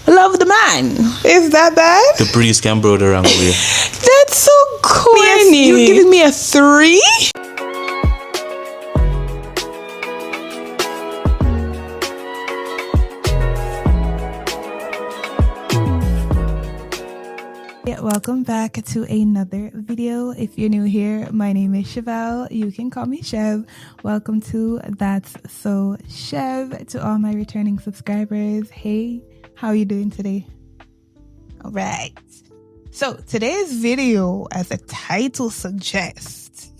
love the man. Is that bad? The breeze can blow the wrong way. That's so corny. You're giving me a 3? Yeah, welcome back to another video. If you're new here, my name is Chevelle. You can call me Chev. Welcome to That's So Chev. To all my returning subscribers, hey, how are you doing today? All right. So today's video, as the title suggests,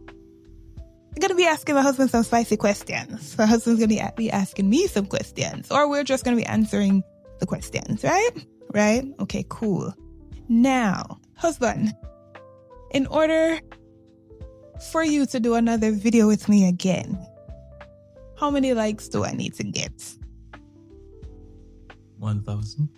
I'm going to be asking my husband some spicy questions. My husband's going to be asking me some questions, or we're just going to be answering the questions, right? Right? Okay, cool. Now, husband, in order for you to do another video with me again, how many likes do I need to get? 1,000.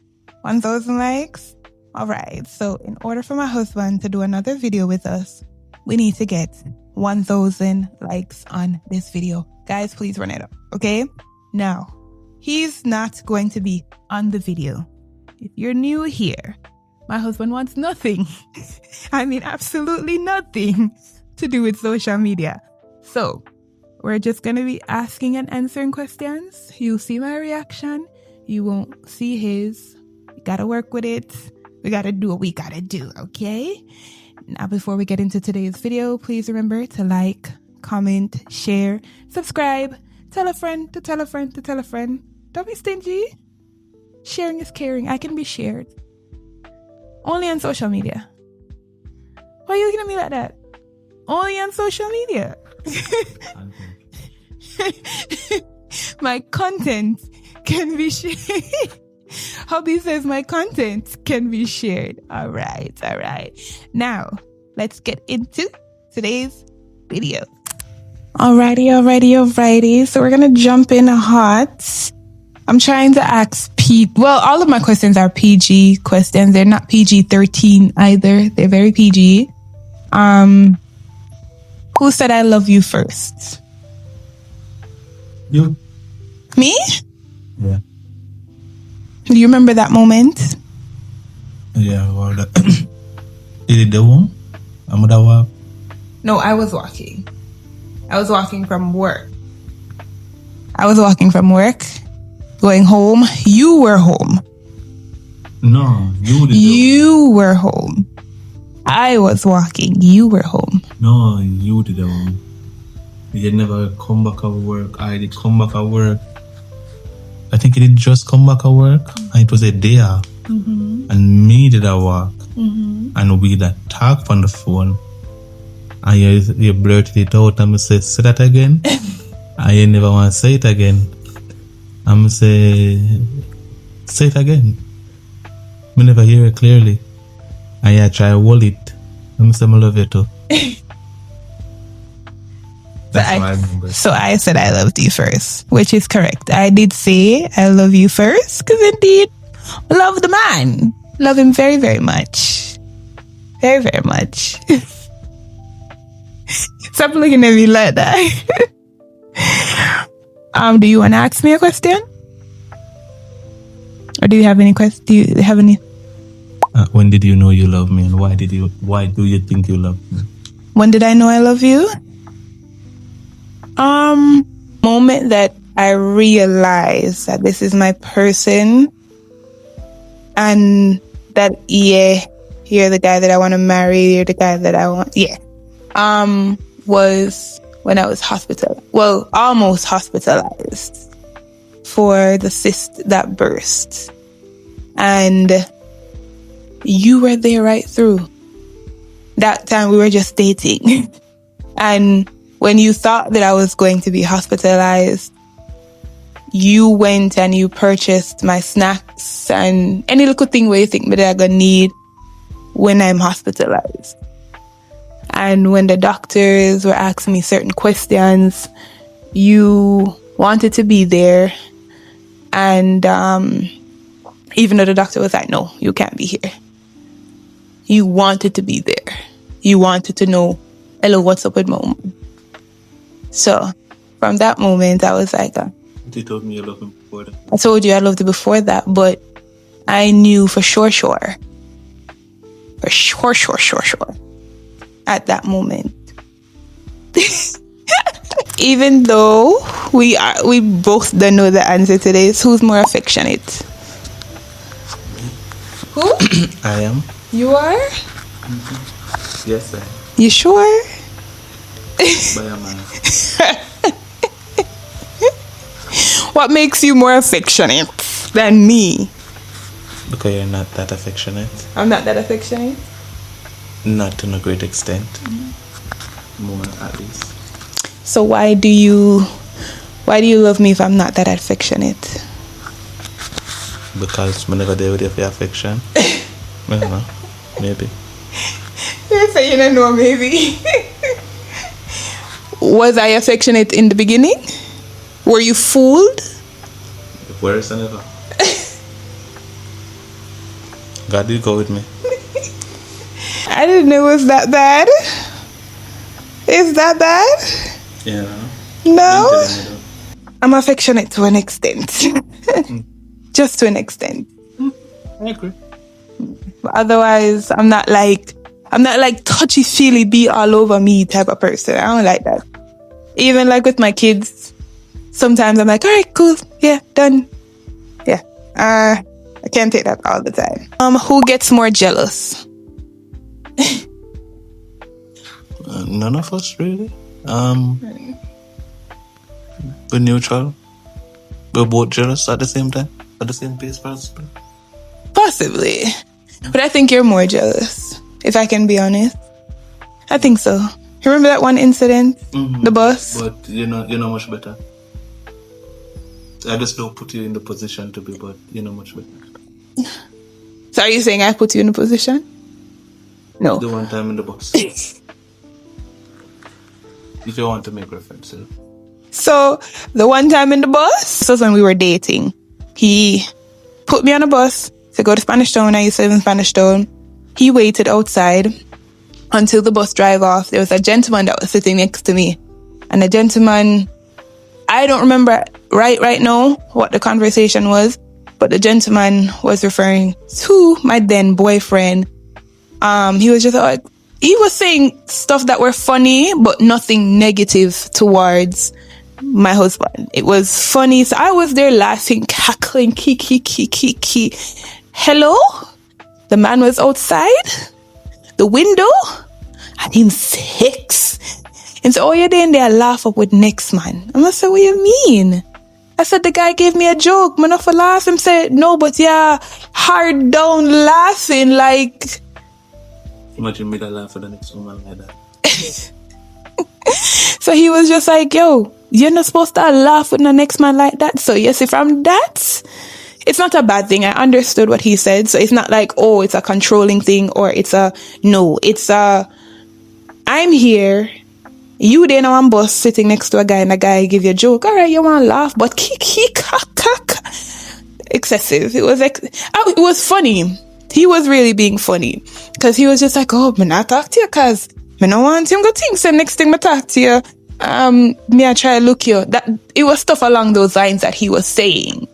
1,000 likes? All right. So in order for my husband to do another video with us, we need to get 1,000 likes on this video. Guys, please run it up. Okay? Now, he's not going to be on the video. If you're new here, my husband wants nothing. I mean, absolutely nothing to do with social media. So we're just going to be asking and answering questions. You'll see my reaction. You won't see his. We got to work with it. We got to do what we got to do. Okay. Now, before we get into today's video, please remember to like, comment, share, subscribe, tell a friend to tell a friend to tell a friend. Don't be stingy. Sharing is caring. I can be shared. Only on social media. Why are you looking at me like that? Only on social media. My content can be shared. Hubby says my content can be shared. All right. Now, let's get into today's video. Alrighty. So we're going to jump in hot. I'm trying to ask well, all of my questions are PG questions. They're not PG-13 either. They're very PG. Who said I love you first? You. Me? Yeah. Do you remember that moment? Yeah, well, did it the one? I'm gonna walk. No, I was walking. I was walking from work. Going home. You were home. No, you did. You were home. I was walking. You were home. No, you did the one. You never come back at work. I did come back at work. I think you did just come back at work. And it was a day off. Mm-hmm. And me did a walk. Mm-hmm. And we did talk on the phone. And you blurted it out and say that again. And you never want to say it again. I'm say it again. I never hear it clearly. And I try to hold it. I'm say I love you too. That's what I remember. So I said I loved you first, which is correct. I did say I love you first, because indeed, love the man. Love him very, very much. Very, very much. Stop looking at me like that. Do you want to ask me a question? Or do you have any questions? Do you have any? When did you know you love me, and why do you think you love me? When did I know I love you? Moment that I realized that this is my person, and that you're the guy that I want to marry, you're the guy that I want. Yeah. Was when I was almost hospitalized for the cyst that burst. And you were there right through. That time we were just dating. And when you thought that I was going to be hospitalized, you went and you purchased my snacks and any little thing where you think that I'm going to need when I'm hospitalized. And when the doctors were asking me certain questions, you wanted to be there. And even though the doctor was like, no, you can't be here. You wanted to be there. You wanted to know, hello, what's up with my woman? So from that moment, I was like, You told me you loved him before that. I told you I loved it before that, but I knew for sure. For sure. At that moment. Even though we both don't know the answer to this, who's more affectionate? Who? I am. You are? Yes, I am. You sure? By a man. What makes you more affectionate than me? Because you're not that affectionate. I'm not that affectionate? Not to a great extent. More, at least. So why do you love me if I'm not that affectionate? Because I never deal with you for affection. I don't know. Maybe. You're saying you don't know, maybe. Was I affectionate in the beginning? Were you fooled? Worse than ever. God did go with me. I didn't know it was that bad. Is that bad? Yeah. No? I'm affectionate to an extent. Just to an extent. I agree. But otherwise, I'm not like touchy-feely, be all over me type of person. I don't like that. Even like with my kids, sometimes I'm like, all right, cool. Yeah, done. Yeah. I can't take that all the time. Who gets more jealous? None of us really. We're neutral. We're both jealous at the same time. At the same pace, possibly. Possibly. But I think you're more jealous, if I can be honest. I think so. You remember that one incident? The bus? But you're not much better. I just don't put you in the position to be, but you're not much better. So are you saying I put you in a position? No. The one time in the bus. If you want to make reference. So the one time in the bus was when we were dating. He put me on a bus to go to Spanish Town. I used to live in Spanish Town. He waited outside until the bus drive off. There was a gentleman that was sitting next to me. And the gentleman, I don't remember right now what the conversation was, but the gentleman was referring to my then boyfriend. He was just like, he was saying stuff that were funny, but nothing negative towards my husband. It was funny. So I was there laughing, cackling, kiki. Hello? The man was outside the window and him sex. And so, oh, you're there laugh up with next man. I must say, what you mean? I said, the guy gave me a joke. Man, off a laugh. Him said, no, but yeah, hard down laughing like... Imagine me that laugh at the next woman like that. So he was just like, yo, you're not supposed to laugh with the next man like that. So yes, if I'm that, it's not a bad thing. I understood what he said. So it's not like, oh, it's a controlling thing or it's I'm here. You there now on bus sitting next to a guy and a guy give you a joke. All right, you want to laugh, but excessive. It was funny. He was really being funny because he was just like, oh, me not talk to you because me no want him go think. So next thing me talk to you, me I try to look you. That it was stuff along those lines that he was saying.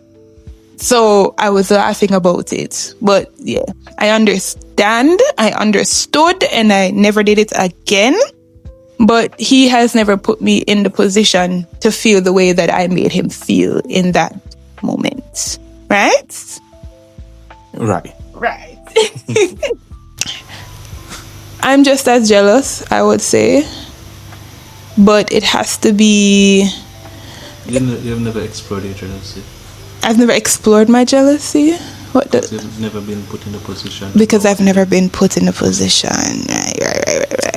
So I was laughing about it. But yeah, I understood, and I never did it again. But he has never put me in the position to feel the way that I made him feel in that moment. Right? Right. I'm just as jealous, I would say. But it has to be... You've never explored your jealousy. I've never explored my jealousy. You've never been put in a position. Because I've never been put in a position. Right.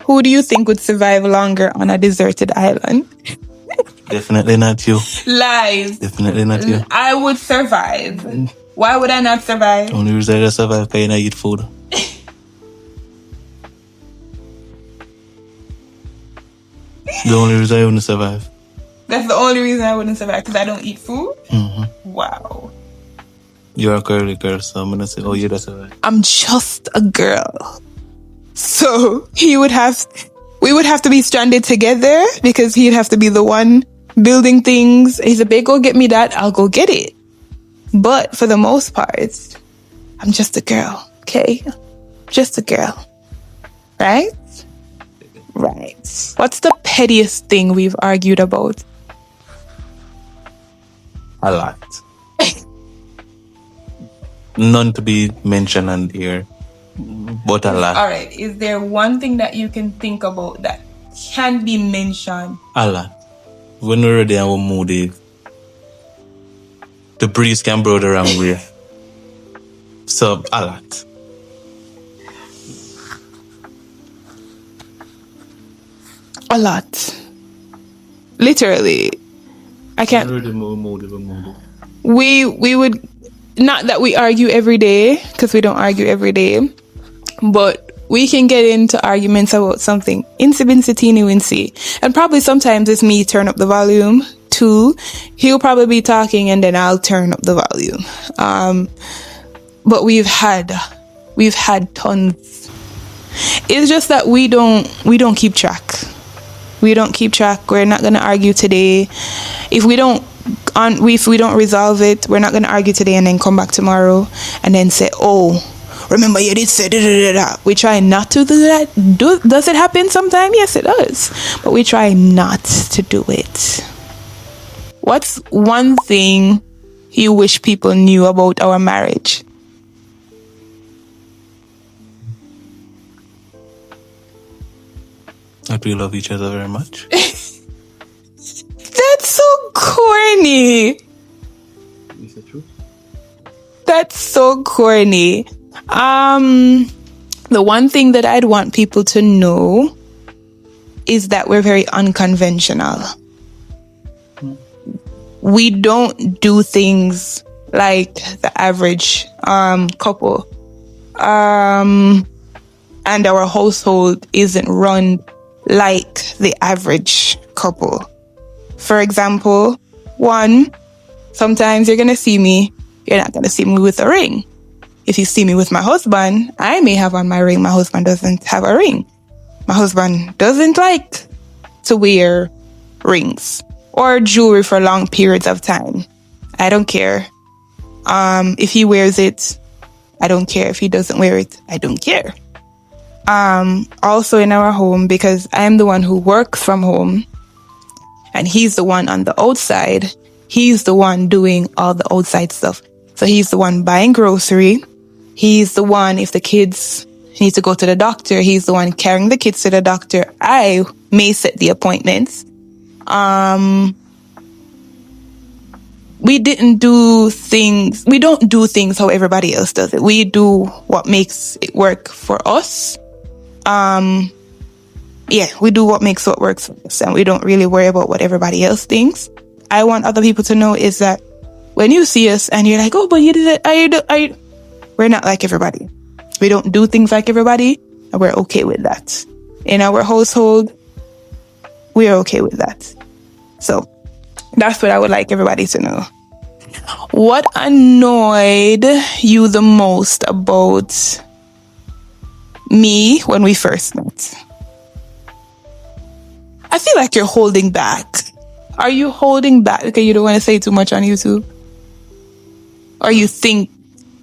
Who do you think would survive longer on a deserted island? Definitely not you. Lies. Definitely not you. I would survive. Why would I not survive? Only reason I survive because I eat food. The only reason I wouldn't survive. That's the only reason I wouldn't survive, because I don't eat food? Mm-hmm. Wow. You're a girly girl, so I'm going to say, oh, you'd survive. I'm just a girl. So we would have to be stranded together because he'd have to be the one building things. He's a big, go get me that, I'll go get it. But for the most part, I'm just a girl, okay? Just a girl. Right? Right. What's the pettiest thing we've argued about? A lot. None to be mentioned on here, but a lot. All right. Is there one thing that you can think about that can be mentioned? A lot. When we're ready and we're moody, the breeze can blow the wrong way. So, a lot. A lot. Literally. I can't. We're moody. We would, not that we argue every day, because we don't argue every day, but we can get into arguments about something insibincy teeny wincy. And probably sometimes it's me turn up the volume too. He'll probably be talking and then I'll turn up the volume. But we've had tons. It's just that we don't keep track. We don't keep track. We're not gonna argue today. If we don't resolve it, we're not gonna argue today and then come back tomorrow and then say, oh, remember you did say da da da da. We try not to do that. Does it happen sometime? Yes, it does. But we try not to do it. What's one thing you wish people knew about our marriage? That we love each other very much. That's so corny. Is that true? That's so corny. The one thing that I'd want people to know is that we're very unconventional. We don't do things like the average couple. And our household isn't run like the average couple. For example, one, sometimes you're going to see me, you're not going to see me with a ring. If you see me with my husband, I may have on my ring. My husband doesn't have a ring. My husband doesn't like to wear rings or jewelry for long periods of time. I don't care. If he wears it, I don't care. If he doesn't wear it, I don't care. Also in our home, because I'm the one who works from home and he's the one on the outside, he's the one doing all the outside stuff. So he's the one buying grocery. He's the one, if the kids need to go to the doctor, he's the one carrying the kids to the doctor. I may set the appointments. We don't do things how everybody else does it. We do what makes it work for us. We do what makes it work for us, and we don't really worry about what everybody else thinks. I want other people to know is that when you see us and you're like, oh, but you did it, we're not like everybody. We don't do things like everybody, and we're okay with that. In our household, we're okay with that. So that's what I would like everybody to know. What annoyed you the most about me when we first met? I feel like you're holding back. Are you holding back because you don't want to say too much on YouTube? Or you think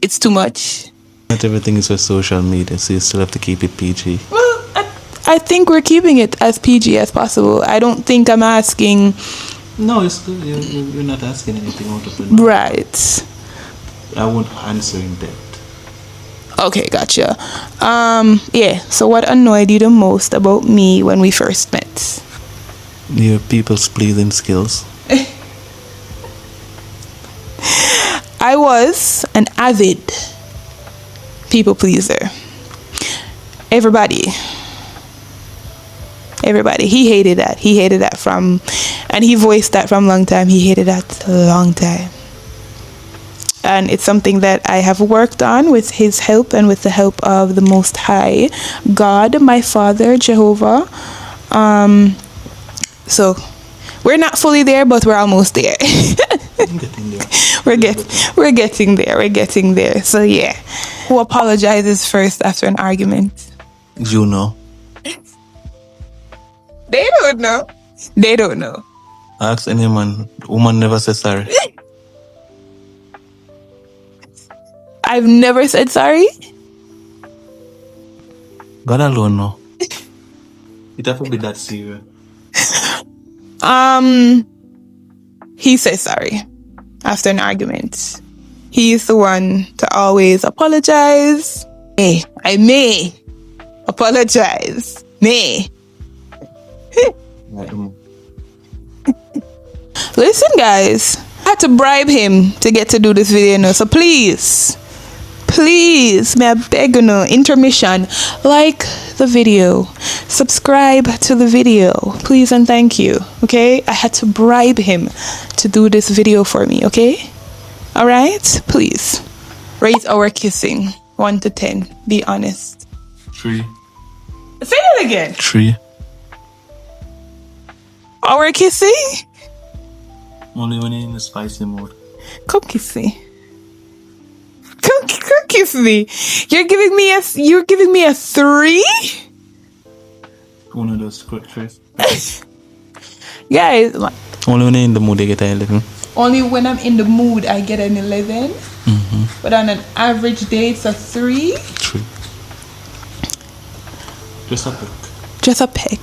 it's too much? Not everything is for social media, so you still have to keep it PG. Well, I think we're keeping it as PG as possible. I don't think I'm asking... No, it's good. You're not asking anything out of the norm. Right. I won't answer in depth. Okay, gotcha. So what annoyed you the most about me when we first met? Your people's pleasing skills. I was an avid people pleaser. Everybody. He hated that and he voiced that from long time. He hated that a long time. And it's something that I have worked on with his help and with the help of the Most High, God, my Father, Jehovah. So we're not fully there, but we're almost there. We're getting there. So yeah. Who apologizes first after an argument? You know. They don't know. Ask any man. Woman never says sorry. I've never said sorry. God alone know. It have to be that serious. He says sorry after an argument. He's the one to always apologize. I may apologize. May. Listen, guys, I had to bribe him to get to do this video now. So please, may I beg you, intermission, like the video, subscribe to the video, please and thank you. Okay, I had to bribe him to do this video for me. Okay, all right, please rate our kissing 1 to 10. Be honest. 3. Say it again. 3. Our kissing. Only when you're in the spicy mode. Come kiss me. Come kiss me. You're giving me a 3? One of those scriptures. Guys, Only when you're in the mood, you get an 11. only when I'm in the mood I get an 11. But on an average day it's a 3. 3. Just a pick. Just a peck.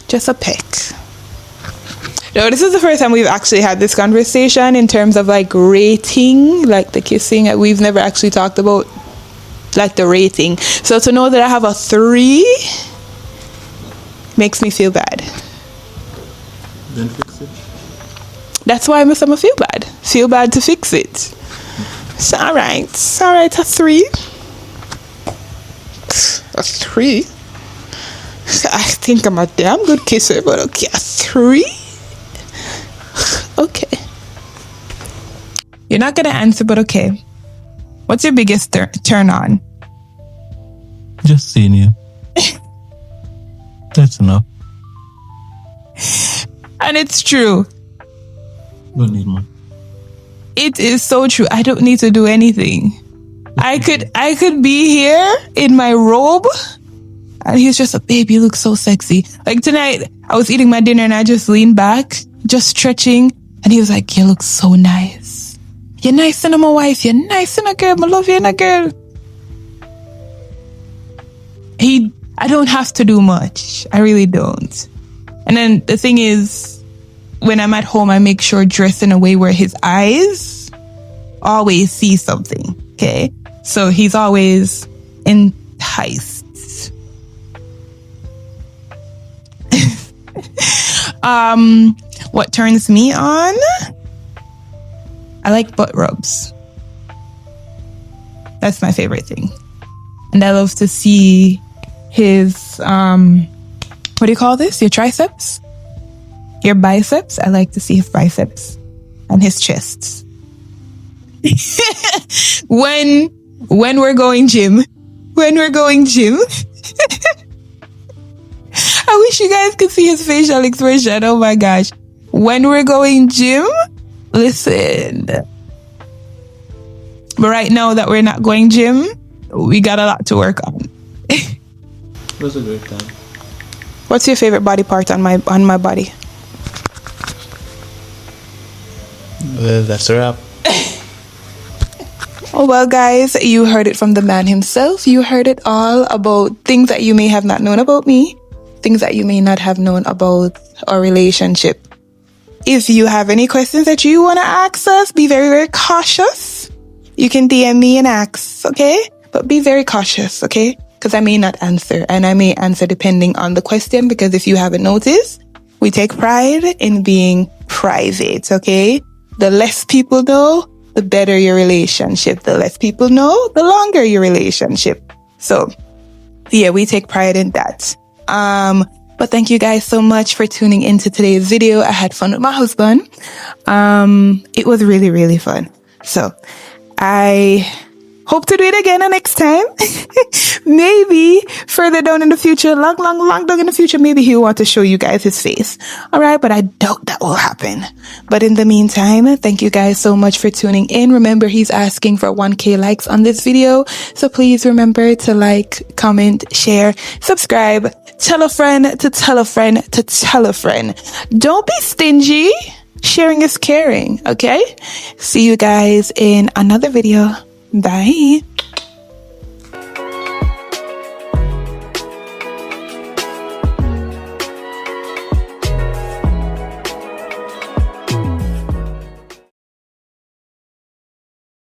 Just a peck. No, this is the first time we've actually had this conversation in terms of like rating, like the kissing. We've never actually talked about like the rating. So to know that I have a 3 makes me feel bad. Then fix it. That's why I'm gonna feel bad. Feel bad to fix it. So, all right, a 3. A 3. I think I'm a damn good kisser, but okay, a 3. Okay. You're not gonna answer, but okay. What's your biggest turn on? Just seeing you. That's enough. And it's true. Don't need more. It is so true. I don't need to do anything. I could be here in my robe and he's just a baby, you look so sexy. Like tonight, I was eating my dinner and I just leaned back, just stretching, and he was like, you look so nice. You're nice and I'm a wife. You're nice and a girl. I love you and a girl. I don't have to do much. I really don't. And then the thing is, when I'm at home, I make sure dress in a way where his eyes always see something. Okay. So he's always enticed. What turns me on? I like butt rubs. That's my favorite thing. And I love to see his, what do you call this? Your triceps? Your biceps? I like to see his biceps and his chests. When we're going gym. I wish you guys could see his facial expression. Oh my gosh. When we're going gym, listen. But right now that we're not going gym, we got a lot to work on. It was a great time. What's your favorite body part on my body? Well, that's a wrap. Oh, well, guys, you heard it from the man himself. You heard it all about things that you may have not known about me, things that you may not have known about our relationship. If you have any questions that you want to ask us, be very, very cautious. You can DM me and ask, okay? But be very cautious, okay? Because I may not answer, and I may answer depending on the question, because if you haven't noticed, we take pride in being private, okay? The less people know, the better your relationship. The less people know, the longer your relationship. So, yeah, we take pride in that. But thank you guys so much for tuning into today's video. I had fun with my husband. It was really, really fun. So, I hope to do it again next time. Maybe further down in the future, long down in the future, maybe he'll want to show you guys his face. All right, but I doubt that will happen. But in the meantime, thank you guys so much for tuning in. Remember, he's asking for 1K likes on this video. So please remember to like, comment, share, subscribe, tell a friend to tell a friend to tell a friend. Don't be stingy. Sharing is caring, okay? See you guys in another video. Bye.